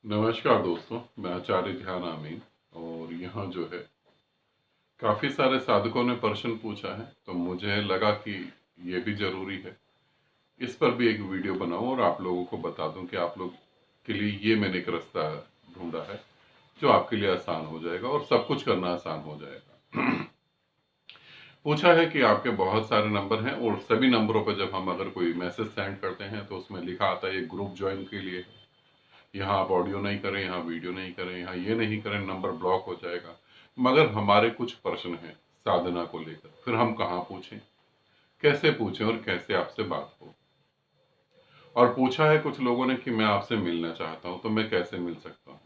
नमस्कार दोस्तों, मैं आचार्य ध्यान आमीन। और यहाँ जो है काफ़ी सारे साधकों ने प्रश्न पूछा है, तो मुझे लगा कि ये भी ज़रूरी है इस पर भी एक वीडियो बनाऊं और आप लोगों को बता दूं कि आप लोग के लिए ये मैंने एक रास्ता ढूंढा है जो आपके लिए आसान हो जाएगा और सब कुछ करना आसान हो जाएगा। पूछा है कि आपके बहुत सारे नंबर हैं और सभी नंबरों पर जब हम अगर कोई मैसेज सेंड करते हैं तो उसमें लिखा आता है ये ग्रुप ज्वाइन के लिए है, यहाँ आप ऑडियो नहीं करें, यहाँ वीडियो नहीं करें, यहाँ ये नहीं करें, नंबर ब्लॉक हो जाएगा। मगर हमारे कुछ प्रश्न हैं साधना को लेकर, फिर हम कहाँ पूछें, कैसे पूछें और कैसे आपसे बात हो। और पूछा है कुछ लोगों ने कि मैं आपसे मिलना चाहता हूं, तो मैं कैसे मिल सकता हूं।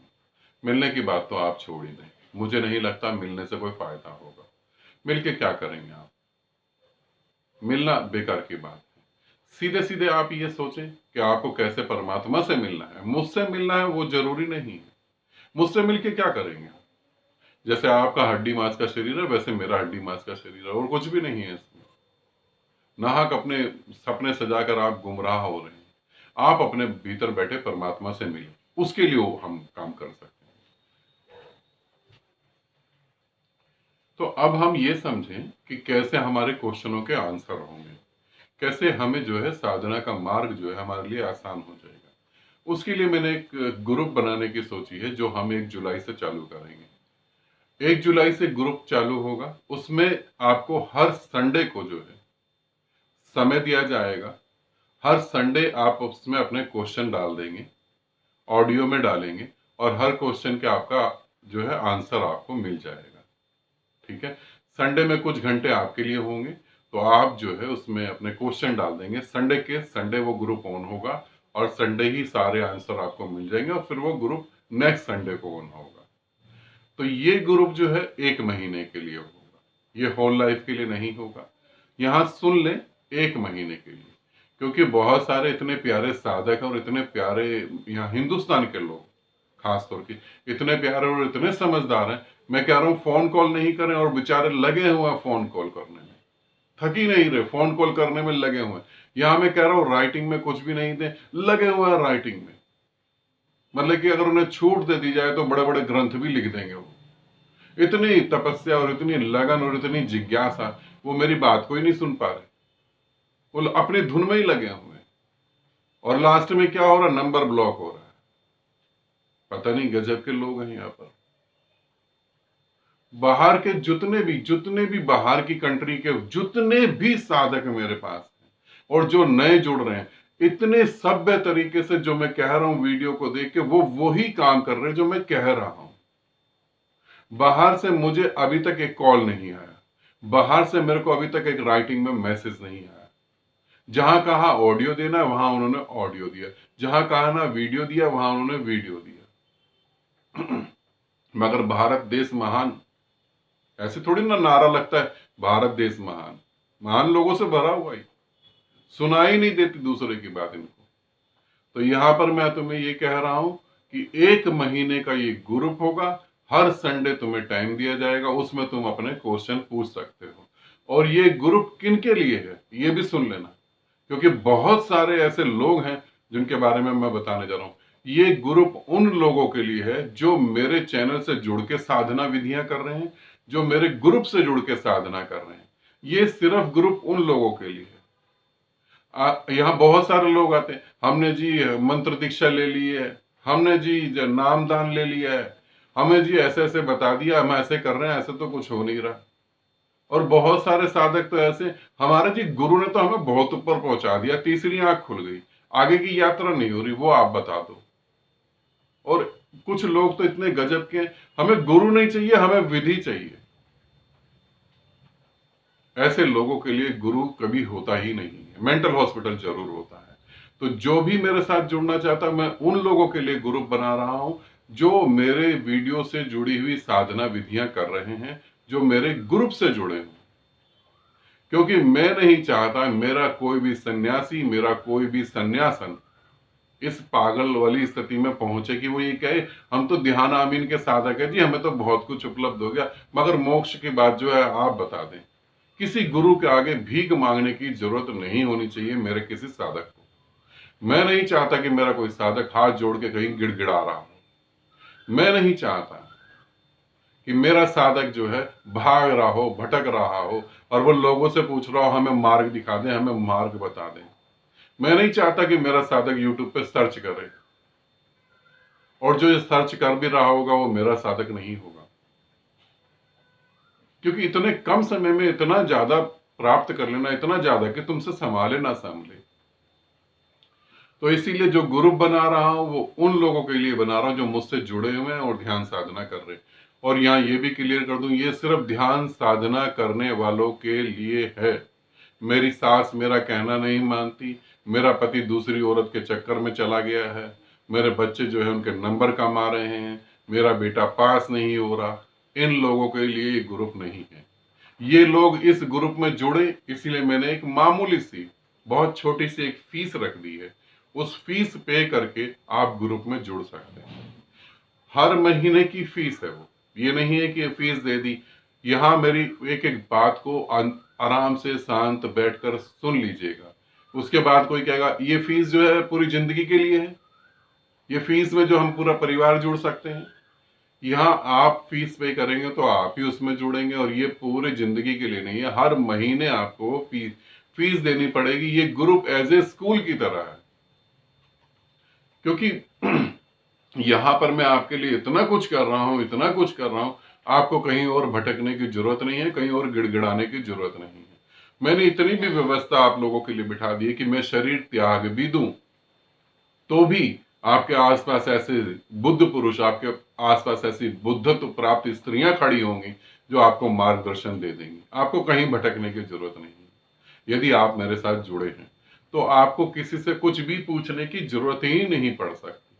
मिलने की बात तो आप छोड़ ही दें, मुझे नहीं लगता मिलने से कोई फायदा होगा। मिलके क्या करेंगे आप, मिलना बेकार की बात है। सीधे सीधे आप ये सोचें कि आपको कैसे परमात्मा से मिलना है। मुझसे मिलना है वो जरूरी नहीं है। मुझसे मिलके क्या करेंगे, जैसे आपका हड्डी मांस का शरीर है वैसे मेरा हड्डी मांस का शरीर है और कुछ भी नहीं है इसमें। नाहक अपने सपने सजाकर आप गुमराह हो रहे हैं। आप अपने भीतर बैठे परमात्मा से मिले, उसके लिए हम काम कर सकते हैं। तो अब हम ये समझें कि कैसे हमारे क्वेश्चनों के आंसर होंगे, कैसे हमें जो है साधना का मार्ग जो है हमारे लिए आसान हो जाएगा। उसके लिए मैंने एक ग्रुप बनाने की सोची है जो हम 1 जुलाई से चालू करेंगे। 1 जुलाई से ग्रुप चालू होगा, उसमें आपको हर संडे को जो है समय दिया जाएगा। हर संडे आप उसमें अपने क्वेश्चन डाल देंगे, ऑडियो में डालेंगे और हर क्वेश्चन के आपका जो है आंसर आपको मिल जाएगा। ठीक है, संडे में कुछ घंटे आपके लिए होंगे, तो आप जो है उसमें अपने क्वेश्चन डाल देंगे। संडे के संडे वो ग्रुप ऑन होगा और संडे ही सारे आंसर आपको मिल जाएंगे और फिर वो ग्रुप नेक्स्ट संडे को ऑन होगा। तो ये ग्रुप जो है 1 महीने के लिए होगा, ये होल लाइफ के लिए नहीं होगा। यहां सुन लें, 1 महीने के लिए, क्योंकि बहुत सारे इतने प्यारे साधक और इतने प्यारे यहाँ हिंदुस्तान के लोग खास तौर के इतने प्यारे और इतने समझदार हैं। मैं कह रहा हूं फोन कॉल नहीं करें और बेचारे लगे हुए हैं फोन कॉल करने में, थक ही नहीं रहे, फोन कॉल करने में लगे हुए हैं। यहां मैं कह रहा हूं राइटिंग में कुछ भी नहीं दें, लगे हुए हैं राइटिंग में। मतलब कि अगर उन्हें छूट दे दी जाए तो बड़े बड़े ग्रंथ भी लिख देंगे वो। इतनी तपस्या और इतनी लगन और इतनी जिज्ञासा, वो मेरी बात को ही नहीं सुन पा रहे, वो अपनी धुन में ही लगे हुए हैं। और लास्ट में क्या हो रहा है, नंबर ब्लॉक हो रहा है। पता नहीं गजब के लोग हैं यहाँ पर। बाहर के जितने भी बाहर की कंट्री के जितने भी साधक मेरे पास हैं और जो नए जुड़ रहे हैं, इतने सभ्य तरीके से जो मैं कह रहा हूं वीडियो को देख के वो वही काम कर रहे हैं जो मैं कह रहा हूं। बाहर से मुझे अभी तक एक कॉल नहीं आया, बाहर से मेरे को अभी तक एक राइटिंग में मैसेज नहीं आया। जहां कहा ऑडियो देना वहां उन्होंने ऑडियो दिया, जहां कहा ना वीडियो दिया वहां उन्होंने वीडियो दिया। मगर भारत देश महान, ऐसे थोड़ी ना नारा लगता है भारत देश महान, महान लोगों से भरा हुआ ही, सुनाई नहीं देती दूसरे की बात इनको। तो यहां पर मैं तुम्हें ये कह रहा हूं कि 1 महीने का ये ग्रुप होगा, हर संडे तुम्हें टाइम दिया जाएगा, उसमें तुम अपने क्वेश्चन पूछ सकते हो। और ये ग्रुप किन के लिए है ये भी सुन लेना, क्योंकि बहुत सारे ऐसे लोग हैं जिनके बारे में मैं बताने जा रहा हूं। ये ग्रुप उन लोगों के लिए है जो मेरे चैनल से जुड़ के साधना विधियां कर रहे हैं, जो मेरे ग्रुप से जुड़ के साधना कर रहे हैं। ये सिर्फ ग्रुप उन लोगों के लिए है। यहाँ बहुत सारे लोग आते हैं, हमने जी मंत्र दीक्षा ले ली है, हमने जी नाम दान ले लिया है, हमें जी ऐसे ऐसे बता दिया, हम ऐसे कर रहे हैं, ऐसे तो कुछ हो नहीं रहा। और बहुत सारे साधक तो ऐसे, हमारे जी गुरु ने तो हमें बहुत ऊपर पहुंचा दिया, तीसरी आंख खुल गई, आगे की यात्रा नहीं हो रही, वो आप बता दो। और कुछ लोग तो इतने गजब के, हमें गुरु नहीं चाहिए, हमें विधि चाहिए। ऐसे लोगों के लिए गुरु कभी होता ही नहीं है, मेंटल हॉस्पिटल जरूर होता है। तो जो भी मेरे साथ जुड़ना चाहता है, मैं उन लोगों के लिए ग्रुप बना रहा हूं जो मेरे वीडियो से जुड़ी हुई साधना विधियां कर रहे हैं, जो मेरे ग्रुप से जुड़े हैं। क्योंकि मैं नहीं चाहता मेरा कोई भी सन्यासी, मेरा कोई भी सन्यासन इस पागल वाली स्थिति में पहुंचे कि वो ये कहे हम तो ध्यान आमीन के साधक है जी, हमें तो बहुत कुछ उपलब्ध हो गया, मगर मोक्ष की बात जो है आप बता दें। किसी गुरु के आगे भीख मांगने की जरूरत नहीं होनी चाहिए मेरे किसी साधक को। मैं नहीं चाहता कि मेरा कोई साधक हाथ जोड़ के कहीं गिड़गिड़ा रहा हो। मैं नहीं चाहता कि मेरा साधक जो है भाग रहा हो, भटक रहा हो और वो लोगों से पूछ रहा हो हमें मार्ग दिखा दें, हमें मार्ग बता दें। मैं नहीं चाहता कि मेरा साधक यूट्यूब पे सर्च करे और जो ये सर्च कर भी रहा होगा वो मेरा साधक नहीं होगा, क्योंकि इतने कम समय में इतना ज्यादा प्राप्त कर लेना इतना ज्यादा कि तुमसे संभाले ना संभले। तो इसीलिए जो ग्रुप बना रहा हूं वो उन लोगों के लिए बना रहा हूं जो मुझसे जुड़े हुए हैं और ध्यान साधना कर रहे हैं। और यहाँ ये भी क्लियर कर दूं, ये सिर्फ ध्यान साधना करने वालों के लिए है। मेरी सास मेरा कहना नहीं मानती, मेरा पति दूसरी औरत के चक्कर में चला गया है, मेरे बच्चे जो है उनके नंबर कम आ रहे हैं, मेरा बेटा पास नहीं हो रहा, इन लोगों के लिए ये ग्रुप नहीं है। ये लोग इस ग्रुप में जुड़े, इसीलिए मैंने एक मामूली सी बहुत छोटी सी एक फीस रख दी है। उस फीस पे करके आप ग्रुप में जुड़ सकते हैं। हर महीने की फीस है वो, ये नहीं है कि ये फीस दे दी। यहां मेरी एक एक बात को आराम से शांत बैठकर सुन लीजिएगा। उसके बाद कोई कहेगा ये फीस जो है पूरी जिंदगी के लिए है, ये फीस में जो हम पूरा परिवार जुड़ सकते हैं। यहाँ आप फीस पे करेंगे तो आप ही उसमें जुड़ेंगे और ये पूरे जिंदगी के लिए नहीं है। हर महीने आपको फीस देनी पड़ेगी। ये ग्रुप एज ए स्कूल की तरह है, क्योंकि यहां पर मैं आपके लिए इतना कुछ कर रहा हूं, इतना कुछ कर रहा हूं, आपको कहीं और भटकने की जरूरत नहीं है, कहीं और गिड़गिड़ाने की जरूरत नहीं है। मैंने इतनी भी व्यवस्था आप लोगों के लिए बिठा दी है कि मैं शरीर त्याग भी दूं तो भी आपके आसपास ऐसे बुद्ध पुरुष, आपके आसपास ऐसी बुद्धत्व प्राप्त स्त्रियां खड़ी होंगी जो आपको मार्गदर्शन दे देंगी। आपको कहीं भटकने की जरूरत नहीं है। यदि आप मेरे साथ जुड़े हैं तो आपको किसी से कुछ भी पूछने की जरूरत ही नहीं पड़ सकती।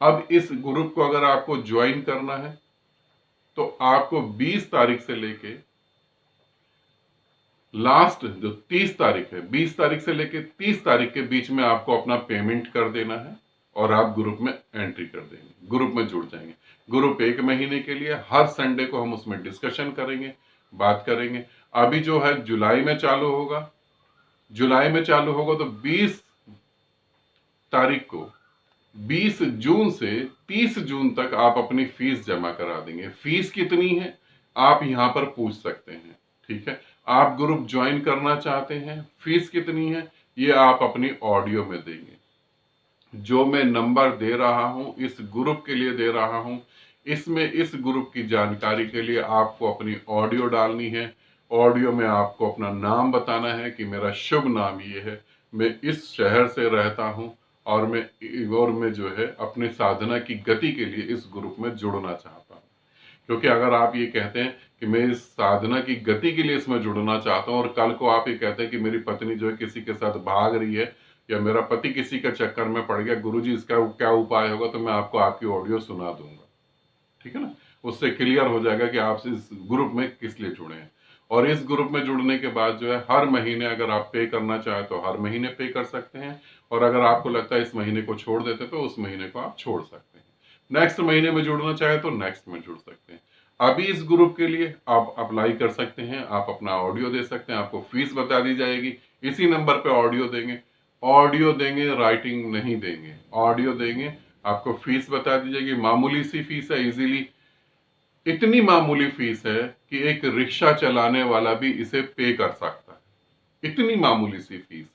अब इस ग्रुप को अगर आपको ज्वाइन करना है तो आपको 20 तारीख से लेके लास्ट जो 30 तारीख है, 20 तारीख से लेके 30 तारीख के बीच में आपको अपना पेमेंट कर देना है और आप ग्रुप में एंट्री कर देंगे, ग्रुप में जुड़ जाएंगे। ग्रुप 1 महीने के लिए, हर संडे को हम उसमें डिस्कशन करेंगे, बात करेंगे। अभी जो है जुलाई में चालू होगा, जुलाई में चालू होगा तो 20 तारीख को 20 जून से 30 जून तक आप अपनी फीस जमा करा देंगे। फीस कितनी है आप यहां पर पूछ सकते हैं, ठीक है। आप ग्रुप ज्वाइन करना चाहते हैं, फीस कितनी है ये आप अपनी ऑडियो में देंगे। जो मैं नंबर दे रहा हूं इस ग्रुप के लिए दे रहा हूं, इसमें इस ग्रुप की जानकारी के लिए आपको अपनी ऑडियो डालनी है। ऑडियो में आपको अपना नाम बताना है कि मेरा शुभ नाम ये है, मैं इस शहर से रहता हूं और मैं जो है अपनी साधना की गति के लिए इस ग्रुप में जुड़ना चाहता हूं। क्योंकि अगर आप ये कहते हैं कि मैं इस साधना की गति के लिए इसमें जुड़ना चाहता हूं और कल को आप ये कहते हैं कि मेरी पत्नी जो है किसी के साथ भाग रही है या मेरा पति किसी के चक्कर में पड़ गया, गुरुजी इसका क्या उपाय होगा, तो मैं आपको आपकी ऑडियो सुना दूंगा, ठीक है ना। उससे क्लियर हो जाएगा कि आप इस ग्रुप में किस लिए जुड़े हैं। और इस ग्रुप में जुड़ने के बाद जो है हर महीने अगर आप पे करना चाहें तो हर महीने पे कर सकते हैं, और अगर आपको लगता है इस महीने को छोड़ देते तो उस महीने को आप छोड़ सकते हैं। नेक्स्ट महीने में जुड़ना चाहे तो नेक्स्ट में जुड़ सकते हैं। अभी इस ग्रुप के लिए आप अप्लाई कर सकते हैं, आप अपना ऑडियो दे सकते हैं, आपको फीस बता दी जाएगी। इसी नंबर पे ऑडियो देंगे, ऑडियो देंगे, राइटिंग नहीं देंगे, ऑडियो देंगे, आपको फीस बता दी जाएगी। मामूली सी फीस है, इजीली इतनी मामूली फीस है कि एक रिक्शा चलाने वाला भी इसे पे कर सकता है, इतनी मामूली सी फीस।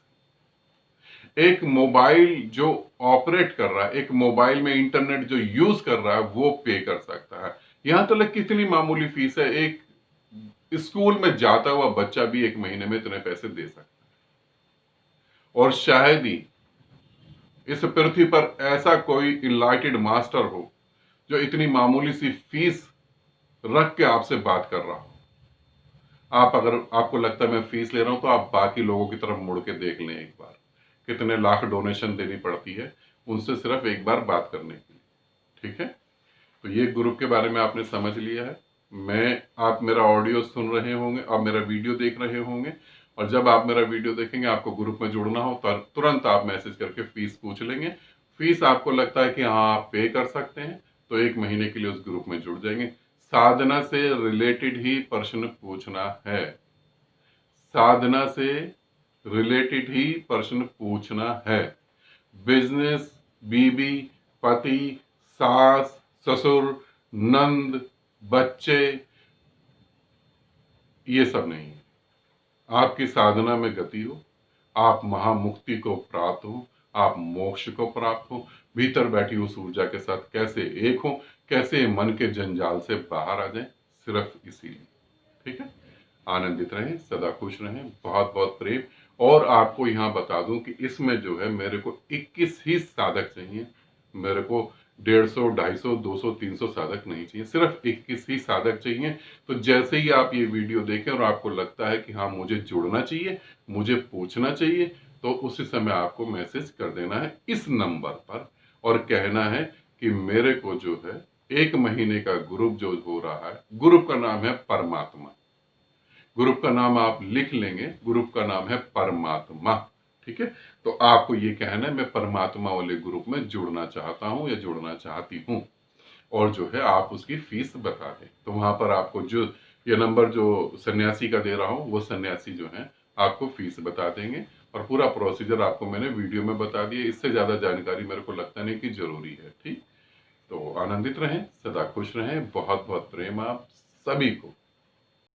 एक मोबाइल जो ऑपरेट कर रहा है, एक मोबाइल में इंटरनेट जो यूज कर रहा है वो पे कर सकता है। यहां तक कितनी मामूली फीस है, एक स्कूल में जाता हुआ बच्चा भी एक महीने में इतने पैसे दे सकता है। और शायद ही इस पृथ्वी पर ऐसा कोई इनलाइटेड मास्टर हो जो इतनी मामूली सी फीस रख के आपसे बात कर रहा हो। आप अगर आपको लगता है मैं फीस ले रहा हूं तो आप बाकी लोगों की तरफ मुड़ के देख लें एक बार, कितने लाख डोनेशन देनी पड़ती है उनसे सिर्फ एक बार बात करने के लिए, ठीक है। तो ये ग्रुप के बारे में आपने समझ लिया है। आप मेरा ऑडियो सुन रहे होंगे और मेरा वीडियो देख रहे होंगे, और जब आप मेरा वीडियो देखेंगे आपको ग्रुप में जुड़ना हो तो तुरंत आप मैसेज करके फीस पूछ लेंगे। फीस आपको लगता है कि हाँ आप पे कर सकते हैं तो एक महीने के लिए उस ग्रुप में जुड़ जाएंगे। साधना से रिलेटेड ही प्रश्न पूछना है, साधना से रिलेटेड ही प्रश्न पूछना है। बिजनेस, बीबी, पति, सास, ससुर, नंद, बच्चे, ये सब नहीं है। आपकी साधना में गति हो, आप महामुक्ति को प्राप्त हो, आप मोक्ष को प्राप्त हो, भीतर बैठी उस ऊर्जा के साथ कैसे एक हो, कैसे मन के जंजाल से बाहर आ जाए, सिर्फ इसीलिए। ठीक है, आनंदित रहें, सदा खुश रहें, बहुत बहुत प्रेम। और आपको यहाँ बता दूं कि इसमें जो है मेरे को 21 ही साधक चाहिए, मेरे को 150, 250, 200, 300 साधक नहीं चाहिए, सिर्फ 21 ही साधक चाहिए। तो जैसे ही आप ये वीडियो देखें और आपको लगता है कि हाँ मुझे जुड़ना चाहिए, मुझे पूछना चाहिए, तो उसी समय आपको मैसेज कर देना है इस नंबर पर और कहना है कि मेरे को जो है 1 महीने का ग्रुप जो हो रहा है, ग्रुप का नाम है परमात्मा। ग्रुप का नाम आप लिख लेंगे, ग्रुप का नाम है परमात्मा। ठीक है, तो आपको ये कहना है मैं परमात्मा वाले ग्रुप में जुड़ना चाहता हूं या जुड़ना चाहती हूं, और जो है आप उसकी फीस बता दें। तो वहां पर आपको जो ये नंबर जो सन्यासी का दे रहा हूं, वो सन्यासी जो है आपको फीस बता देंगे, और पूरा प्रोसीजर आपको मैंने वीडियो में बता दिया। इससे ज्यादा जानकारी मेरे को लगता नहीं कि जरूरी है। ठीक, तो आनंदित रहें, सदा खुश रहें, बहुत बहुत प्रेम आप सभी को।